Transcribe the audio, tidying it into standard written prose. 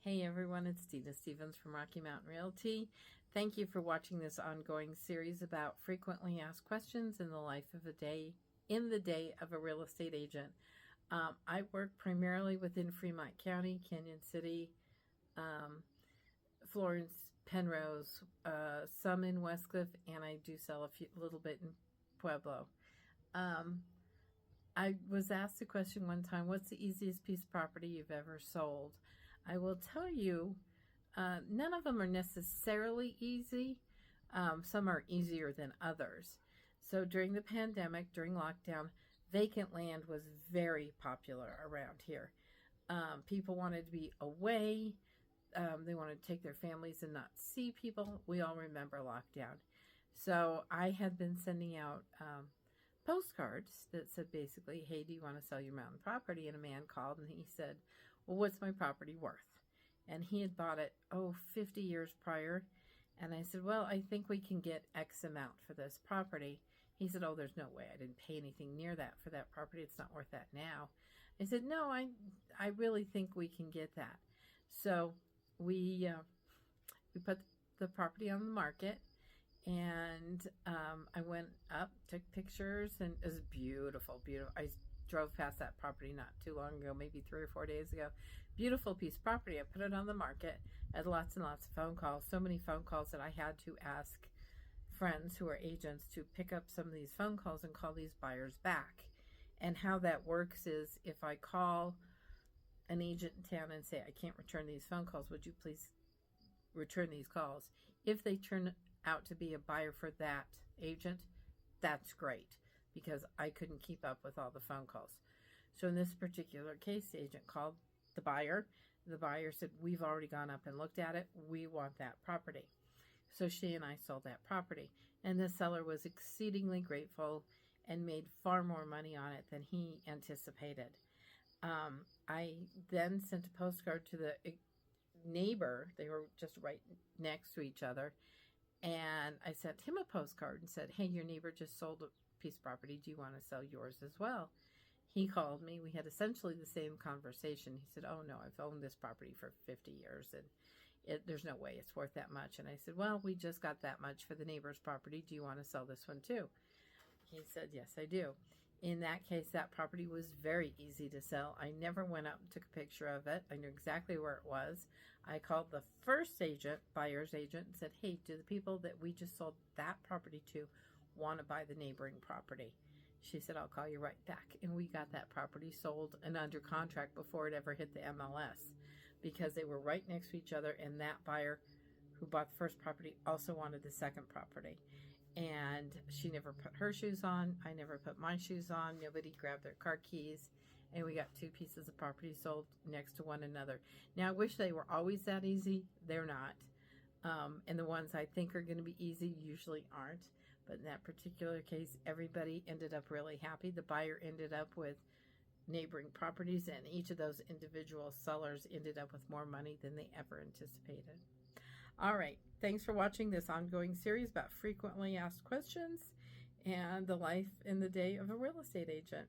Hey everyone, it's Dina Stevens from Rocky Mountain Realty. Thank you for watching this ongoing series about frequently asked questions in the life of the day of a real estate agent. I work primarily within Fremont County, Canyon City, Florence, Penrose, some in Westcliff, and I do sell a little bit in Pueblo. I was asked a question one time, what's the easiest piece of property you've ever sold? I will tell you, none of them are necessarily easy. Some are easier than others. So during the pandemic, during lockdown, vacant land was very popular around here. People wanted to be away. They wanted to take their families and not see people. We all remember lockdown. So I had been sending out postcards that said basically, hey, do you want to sell your mountain property? And a man called and he said, well, what's my property worth? And he had bought it, 50 years prior. And I said, well, I think we can get X amount for this property. He said, oh, there's no way. I didn't pay anything near that for that property. It's not worth that now. I said, no, I really think we can get that. So we put the property on the market. And I went up, took pictures, and it was beautiful, beautiful. I drove past that property not too long ago, maybe 3 or 4 days ago. Beautiful piece of property. I put it on the market. I had lots and lots of phone calls, so many phone calls that I had to ask friends who are agents to pick up some of these phone calls and call these buyers back. And how that works is if I call an agent in town and say, I can't return these phone calls, would you please return these calls? If they turn out to be a buyer for that agent, that's great, because I couldn't keep up with all the phone calls. So in this particular case, the agent called the buyer. The buyer said, we've already gone up and looked at it. We want that property. So she and I sold that property. And the seller was exceedingly grateful and made far more money on it than he anticipated. I then sent a postcard to the neighbor. They were just right next to each other. And I sent him a postcard and said, hey, your neighbor just sold a piece of property. Do you want to sell yours as well? He called me. We had essentially the same conversation. He said, oh, no, I've owned this property for 50 years, and there's no way it's worth that much. And I said, well, we just got that much for the neighbor's property. Do you want to sell this one too? He said, yes, I do. In that case, that property was very easy to sell. I never went up and took a picture of it. I knew exactly where it was. I called the first agent, buyer's agent, and said, hey, do the people that we just sold that property to want to buy the neighboring property? She said, I'll call you right back. And we got that property sold and under contract before it ever hit the MLS, because they were right next to each other, and that buyer who bought the first property also wanted the second property. And she never put her shoes on. I never put my shoes on. Nobody grabbed their car keys. And we got 2 pieces of property sold next to one another. Now, I wish they were always that easy. They're not. And the ones I think are going to be easy usually aren't. But in that particular case, everybody ended up really happy. The buyer ended up with neighboring properties, and each of those individual sellers ended up with more money than they ever anticipated. All right. Thanks for watching this ongoing series about frequently asked questions and the life in the day of a real estate agent.